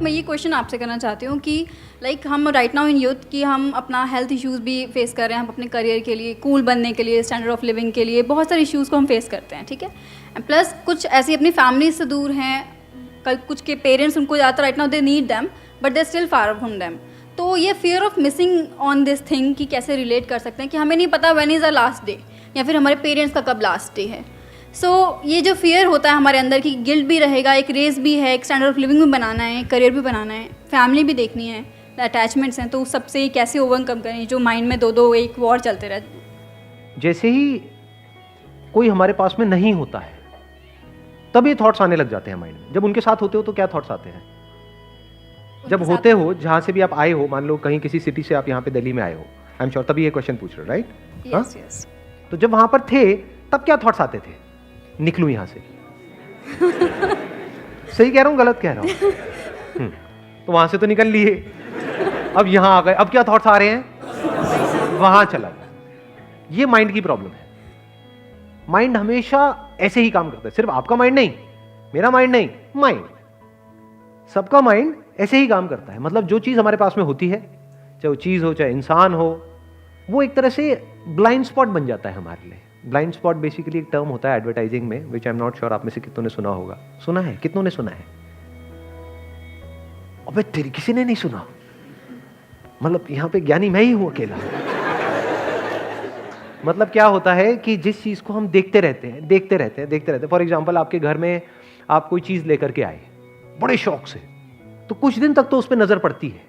मैं ये क्वेश्चन आपसे करना चाहती हूँ कि लाइक हम राइट नाउ इन यूथ कि हम अपना हेल्थ इश्यूज़ भी फेस कर रहे हैं, हम अपने करियर के लिए, कूल बनने के लिए, स्टैंडर्ड ऑफ लिविंग के लिए बहुत सारे इश्यूज़ को हम फेस करते हैं, ठीक है। प्लस कुछ ऐसी अपनी फैमिली से दूर हैं, कुछ के पेरेंट्स उनको ज़्यादातर right now they need them but they still far from them. तो ये fear of missing on this thing कि कैसे रिलेट कर सकते हैं कि हमें नहीं पता when is a last day या फिर हमारे पेरेंट्स का कब लास्ट डे है। सो ये जो फियर होता है हमारे अंदर की गिल्ट भी रहेगा, एक रेस भी है, एक स्टैंडर्ड ऑफ लिविंग भी बनाना है, करियर भी बनाना है, फैमिली भी देखनी है, अटैचमेंट्स हैं, तो उस सबसे कैसे ओवरकम करें जो माइंड में दो एक वॉर चलते रहते। जैसे ही कोई हमारे पास में नहीं होता है तब ये थॉट्स आने लग जाते हैं माइंड में। जब उनके साथ होते हो तो क्या थॉट्स आते हैं? जब होते हो, जहां से भी आप आए हो, मान लो कहीं किसी सिटी से आप यहाँ पे दिल्ली में आए हो, आई एम श्योर तभी ये क्वेश्चन पूछ रहे हो, राइट? Yes yes. तो जब वहां पर थे तब क्या थॉट्स आते थे? निकलूं यहां से। सही कह रहा हूं, गलत कह रहा हूं? तो वहां से तो निकल लिए, अब यहां आ गए, अब क्या थॉट्स आ रहे हैं? वहां चला गया। ये माइंड की प्रॉब्लम है। माइंड हमेशा ऐसे ही काम करता है। सिर्फ आपका माइंड नहीं, मेरा माइंड नहीं, माइंड, सबका माइंड ऐसे ही काम करता है। मतलब जो चीज हमारे पास में होती है, चाहे वो चीज हो चाहे इंसान हो, वो एक तरह से ब्लाइंड स्पॉट बन जाता है हमारे लिए। ब्लाइंड स्पॉट बेसिकली एक टर्म होता है एडवर्टाइजिंग में, विच आई एम नॉट श्योर आप में से कितनों ने सुना होगा। सुना है? कितनों ने सुना है? अबे तेरी किसी ने नहीं सुना? मतलब यहां पे ज्ञानी मैं ही हूं अकेला। मतलब क्या होता है कि जिस चीज को हम देखते रहते हैं। फॉर एग्जाम्पल, आपके घर में आप कोई चीज लेकर के आए बड़े शौक से, तो कुछ दिन तक तो उस पर नजर पड़ती है,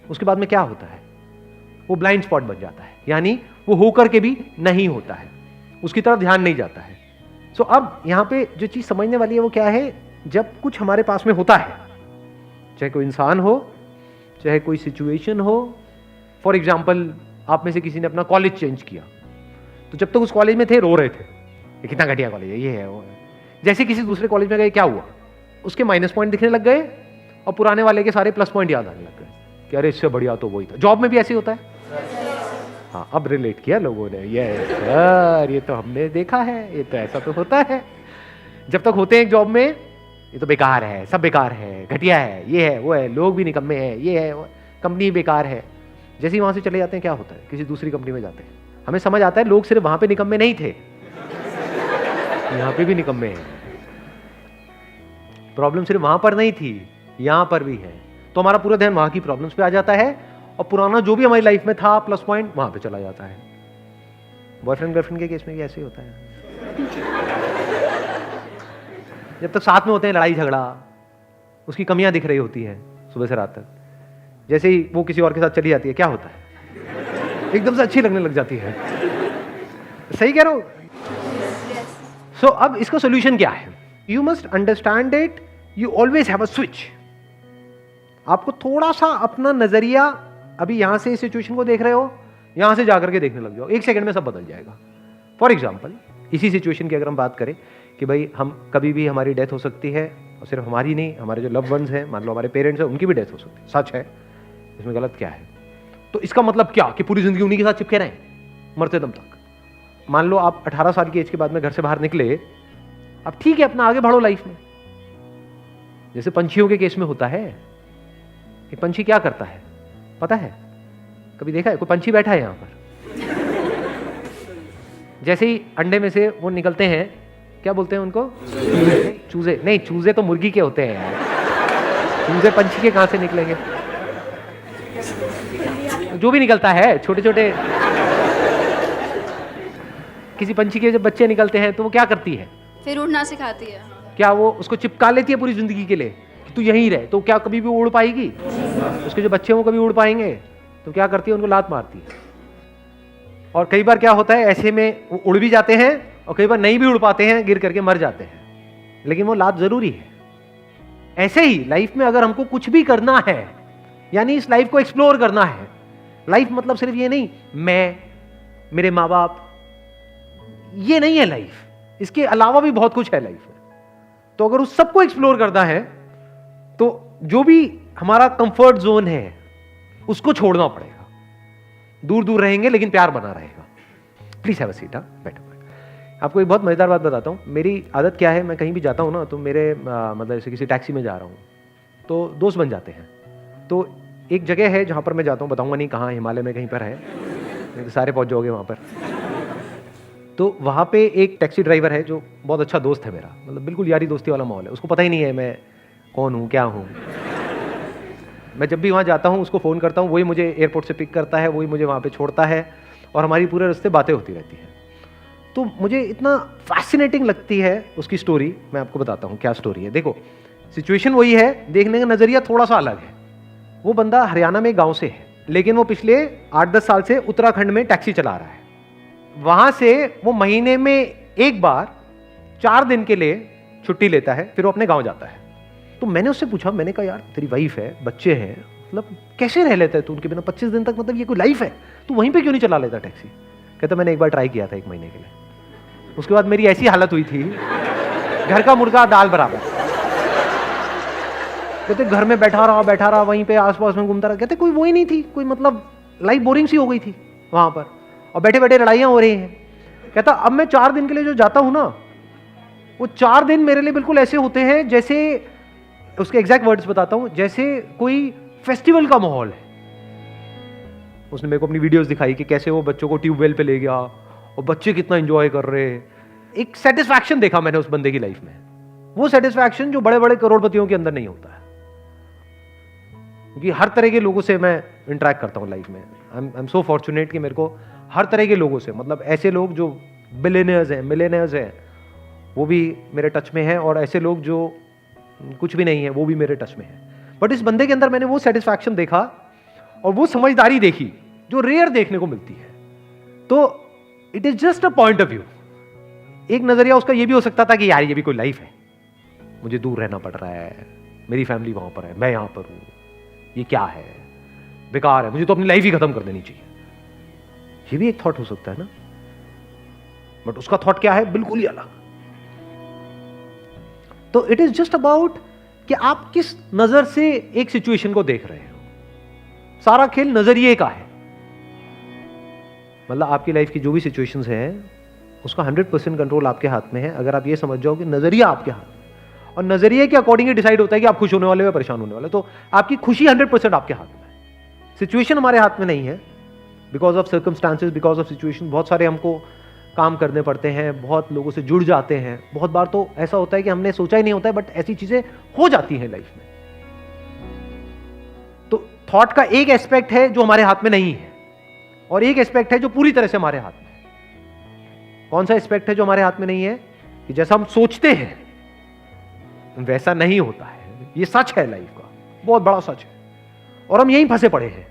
उसके बाद में क्या होता है? वो ब्लाइंड स्पॉट बन जाता है, यानी वो होकर के भी नहीं होता है, उसकी तरफ ध्यान नहीं जाता है। सो अब यहां पे जो चीज समझने वाली है वो क्या है? जब कुछ हमारे पास में होता है, चाहे कोई इंसान हो, चाहे कोई सिचुएशन हो। फॉर एग्जाम्पल, आप में से किसी ने अपना कॉलेज चेंज किया, तो जब तक उस कॉलेज में थे रो रहे थे, ये कितना घटिया कॉलेज है, ये है वो है। जैसे किसी दूसरे कॉलेज में गए, क्या हुआ? उसके माइनस पॉइंट दिखने लग गए और पुराने वाले के सारे प्लस पॉइंट याद आने लग गए कि अरे इससे बढ़िया तो वही था। जॉब में भी ऐसे होता है। हाँ, अब रिलेट किया लोगों ने, ये सर ये तो हमने देखा है, ये तो ऐसा तो होता है। जब तक होते हैं एक जॉब में, ये तो बेकार है, सब बेकार है, घटिया है, ये है वो है, लोग भी निकम्मे हैं, ये है वो, कंपनी बेकार है। जैसे ही वहां से चले जाते हैं, क्या होता है? किसी दूसरी कंपनी में जाते हैं, हमें समझ आता है लोग सिर्फ वहां पे निकम्मे नहीं थे, यहां पे भी निकम्मे हैं। प्रॉब्लम सिर्फ वहां पर नहीं थी, यहां पर भी है। तो हमारा पूरा ध्यान वहां की प्रॉब्लम्स पे आ जाता है और पुराना जो भी हमारी लाइफ में था प्लस पॉइंट, वहां पे चला जाता है। बॉयफ्रेंड गर्लफ्रेंड के केस में भी ऐसे ही होता है। जब तक साथ में होते हैं, लड़ाई झगड़ा, उसकी कमियां दिख रही होती हैं सुबह से रात तक। जैसे ही वो किसी और के साथ चली जाती है, क्या होता है? एकदम से अच्छी लगने लग जाती है। सही कह रहा हूं? सो अब इसका सोल्यूशन क्या है? You must understand it, you always have a switch. आपको थोड़ा सा अपना नजरिया, अभी यहां से इस सिचुएशन को देख रहे हो, यहां से जाकर के देखने लग जाओ, एक सेकंड में सब बदल जाएगा। फॉर एग्जाम्पल, इसी सिचुएशन की अगर हम बात करें कि भाई हम कभी भी हमारी डेथ हो सकती है, और सिर्फ हमारी नहीं, हमारे जो लव वंस हैं, मान लो हमारे पेरेंट्स हैं, उनकी भी डेथ हो सकती है। सच है, इसमें गलत क्या है? तो इसका मतलब क्या कि पूरी जिंदगी उन्हीं के साथ चिपके रहें मरते दम तक? मान लो आप 18 साल की एज के बाद में घर से बाहर निकले, अब ठीक है, अपना आगे बढ़ो लाइफ में। जैसे पंछियों के केस में होता है, एक पंछी क्या करता है पता है? कभी देखा है? कोई पंछी बैठा है यहां पर, जैसे ही अंडे में से वो निकलते हैं, क्या बोलते हैं उनको? चूजे। नहीं, चूजे तो मुर्गी के होते हैं यार, चूजे पंछी के कहां से निकलेंगे? जो भी निकलता है, छोटे छोटे किसी पंछी के जब बच्चे निकलते हैं तो वो क्या करती है? फिर उड़ना सिखाती है। क्या वो उसको चिपका लेती है पूरी जिंदगी के लिए कि तू यहीं रहे? तो क्या कभी भी उड़ पाएगी? उसके जो बच्चे वो कभी उड़ पाएंगे? तो क्या करती है? उनको लात मारती है। और कई बार क्या होता है, ऐसे में वो उड़ भी जाते हैं और कई बार नहीं भी उड़ पाते हैं, गिर करके मर जाते हैं, लेकिन वो लात जरूरी है। ऐसे ही लाइफ में अगर हमको कुछ भी करना है, यानी इस लाइफ को एक्सप्लोर करना है, लाइफ मतलब सिर्फ ये नहीं मैं, मेरे माँ बाप, ये नहीं है लाइफ, इसके अलावा भी बहुत कुछ है लाइफ में। तो अगर उस सबको एक्सप्लोर करना है तो जो भी हमारा कंफर्ट जोन है उसको छोड़ना पड़ेगा। दूर दूर रहेंगे लेकिन प्यार बना रहेगा। Please have a seat. बैठो। आपको एक बहुत मजेदार बात बताता हूं। मेरी आदत क्या है, मैं कहीं भी जाता हूं ना तो मेरे मतलब जैसे किसी टैक्सी में जा रहा हूं तो दोस्त बन जाते हैं। तो एक जगह है जहाँ पर मैं जाता हूँ, बताऊँगा नहीं कहाँ, हिमालय में कहीं पर है, नहीं तो सारे पहुँच जाओगे वहाँ पर। तो वहाँ पे एक टैक्सी ड्राइवर है जो बहुत अच्छा दोस्त है मेरा, मतलब बिल्कुल यारी दोस्ती वाला माहौल है। उसको पता ही नहीं है मैं कौन हूँ, क्या हूँ। मैं जब भी वहाँ जाता हूँ उसको फ़ोन करता हूँ, वही मुझे एयरपोर्ट से पिक करता है, वही मुझे वहाँ पे छोड़ता है और हमारी पूरे रास्ते बातें होती रहती हैं। तो मुझे इतना फैसिनेटिंग लगती है उसकी स्टोरी। मैं आपको बताता हूँ क्या स्टोरी है। देखो, सिचुएशन वही है, देखने का नज़रिया थोड़ा सा अलग है। वो बंदा हरियाणा में गाँव से है, लेकिन वो पिछले 8-10 साल से उत्तराखंड में टैक्सी चला रहा है। वहाँ से वो महीने में एक बार 4 दिन के लिए छुट्टी लेता है, फिर वो अपने गाँव जाता है। तो मैंने उससे पूछा, मैंने कहा यार तेरी वाइफ है, बच्चे हैं, मतलब कैसे रह लेता है तू उनके बिना 25 दिन तक, मतलब ये कोई लाइफ है, तू वहीं पे क्यों नहीं चला लेता टैक्सी? कहता मैंने एक बार ट्राई किया था 1 महीने के लिए, उसके बाद मेरी ऐसी हालत हुई थी, घर का मुर्गा दाल बराबर। कहते घर में बैठा रहा वहीं पे आसपास में घूमता रहा। कहते कोई वो ही नहीं थी, कोई मतलब लाइफ बोरिंग सी हो गई थी वहां पर, और बैठे बैठे लड़ाइयां हो रही हैं। कहता अब मैं 4 दिन के लिए जो जाता हूं ना, वो 4 दिन मेरे लिए बिल्कुल ऐसे होते हैं जैसे, उसके एग्जैक्ट वर्ड्स बताता हूं, जैसे कोई फेस्टिवल का माहौल है। उसने मेरे को अपनी वीडियोस दिखाई कि कैसे वो बच्चों को ट्यूबवेल पे ले गया और बच्चे कितना एंजॉय कर रहे हैं। एक सेटिस्फैक्शन देखा मैंने उस बंदे की लाइफ में, वो सेटिस्फैक्शन जो बड़े बड़े करोड़पतियों के अंदर नहीं होता है। क्योंकि हर तरह के लोगों से मैं इंटरेक्ट करता हूँ लाइफ में। आई एम सो फॉर्चुनेट कि मेरे को हर तरह के लोगों से, मतलब ऐसे लोग जो बिलियनियर्स हैं, मिलियनियर्स हैं, वो भी मेरे टच में हैं, और ऐसे लोग जो कुछ भी नहीं है वो भी मेरे टच में है। बट इस बंदे के अंदर मैंने वो सेटिस्फैक्शन देखा और वो समझदारी देखी जो रेयर देखने को मिलती है। तो it is just a point of view. एक नजरिया उसका ये भी हो सकता था कि यार ये भी कोई लाइफ है, मुझे दूर रहना पड़ रहा है, मेरी फैमिली वहां पर है, मैं यहां पर हूं, ये क्या है, बेकार है, मुझे तो अपनी लाइफ ही खत्म कर देनी चाहिए। ये भी एक थॉट हो सकता है ना। बट उसका थॉट क्या है, बिल्कुल ही अलग। तो इट इज जस्ट अबाउट कि आप किस नजर से एक सिचुएशन को देख रहे हो। सारा खेल नजरिए का है। मतलब आपकी लाइफ की जो भी सिचुएशंस हैं उसका 100% कंट्रोल आपके हाथ में है, अगर आप ये समझ जाओ कि नजरिया आपके हाथ में, और नजरिए के अकॉर्डिंग ही डिसाइड होता है कि आप खुश होने वाले हो या परेशान होने वाले। तो आपकी खुशी 100% आपके हाथ में है। सिचुएशन हमारे हाथ में नहीं है। Because of circumstances, because of situation, बहुत सारे हमको काम करने पड़ते हैं, बहुत लोगों से जुड़ जाते हैं। बहुत बार तो ऐसा होता है कि हमने सोचा ही नहीं होता है, बट ऐसी चीजें हो जाती हैं लाइफ में। तो थॉट का एक एस्पेक्ट है जो हमारे हाथ में नहीं है, और एक एस्पेक्ट है जो पूरी तरह से हमारे हाथ में है। कौन सा एस्पेक्ट है जो हमारे हाथ में नहीं है? कि जैसा हम सोचते हैं वैसा नहीं होता है। ये सच है, लाइफ का बहुत बड़ा सच है, और हम यहीं फंसे पड़े हैं।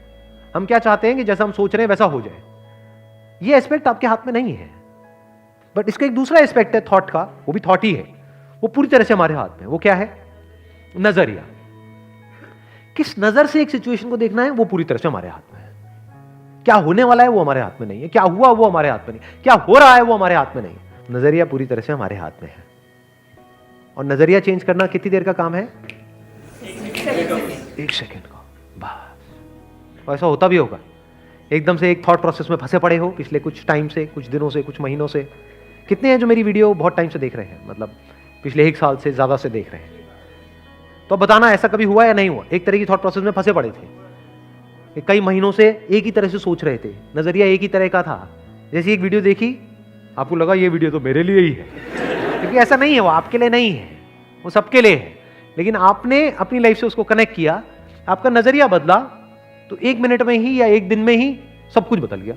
हम क्या चाहते हैं कि जैसा हम सोच रहे हैं वैसा हो जाए। ये एस्पेक्ट आपके हाथ में नहीं है। बट इसका एक दूसरा एस्पेक्ट है थॉट का, वो भी थॉट ही है, वो पूरी तरह से हमारे हाथ में। वो क्या है? नजरिया। किस नजर से एक सिचुएशन को देखना है वो पूरी तरह से हमारे हाथ में है। क्या होने वाला है वो हमारे हाथ में नहीं है, क्या हुआ वो हमारे हाथ में नहीं, क्या हो रहा है वो हमारे हाथ में नहीं। नजरिया पूरी तरह से हमारे हाथ में है। और नजरिया चेंज करना कितनी देर का काम है? 1 सेकेंड का बस। और ऐसा होता भी होगा, एकदम से एक थॉट प्रोसेस में फंसे पड़े हो पिछले कुछ टाइम से, कुछ दिनों से, कुछ महीनों से। कितने हैं जो मेरी वीडियो बहुत टाइम से देख रहे हैं, मतलब पिछले 1 साल से ज्यादा से देख रहे हैं? तो बताना ऐसा कभी हुआ या नहीं हुआ? एक तरह की थॉट प्रोसेस में फंसे पड़े थे, कई महीनों से एक ही तरह से सोच रहे थे, नजरिया एक ही तरह का था। जैसे एक वीडियो देखी, आपको लगा ये वीडियो तो मेरे लिए ही है, क्योंकि ऐसा नहीं है, वो आपके लिए नहीं है, वो सबके लिए है। लेकिन आपने अपनी लाइफ से उसको कनेक्ट किया, आपका नजरिया बदला, तो 1 मिनट में ही या 1 दिन में ही सब कुछ बदल गया।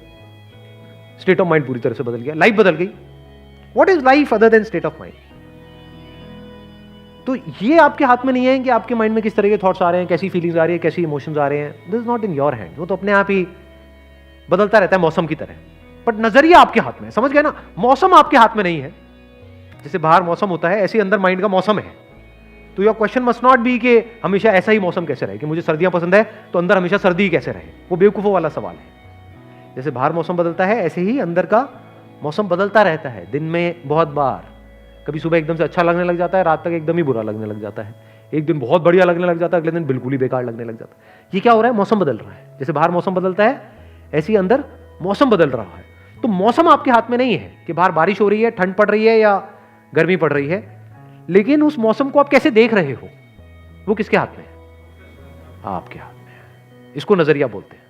स्टेट ऑफ माइंड पूरी तरह से बदल गया, लाइफ बदल गई। What is life other than state of mind? तो ये आपके हाथ में नहीं है कि आपके माइंड में किस तरह के थॉट्स आ रहे हैं, कैसी फीलिंग्स आ रही है, कैसी इमोशंस आ रहे हैं। This is not in your hand. वो तो अपने आप ही बदलता रहता है मौसम की तरह। बट नजरिया आपके हाथ में है, समझ गए ना? मौसम आपके हाथ में नहीं है। जैसे बाहर मौसम होता है, ऐसे अंदर माइंड का मौसम है। तो your question must not be कि हमेशा ऐसा ही मौसम कैसे रहे, कि मुझे सर्दियां पसंद है तो अंदर हमेशा सर्दी ही कैसे रहे। वो बेवकूफों वाला सवाल है। जैसे बाहर मौसम बदलता है, ऐसे ही अंदर का मौसम बदलता रहता है। दिन में बहुत बार, कभी सुबह एकदम से अच्छा लगने लग जाता है, रात तक एकदम ही बुरा लगने लग जाता है। एक दिन बहुत बढ़िया लगने लग जाता है, अगले दिन बिल्कुल ही बेकार लगने लग जाता है। ये क्या हो रहा है? मौसम बदल रहा है। जैसे बाहर मौसम बदलता है, ऐसे ही अंदर मौसम बदल रहा है। तो मौसम आपके हाथ में नहीं है कि बाहर बारिश हो रही है, ठंड पड़ रही है या गर्मी पड़ रही है, लेकिन उस मौसम को आप कैसे देख रहे हो वो किसके हाथ में है? आपके हाथ में है। इसको नजरिया बोलते हैं।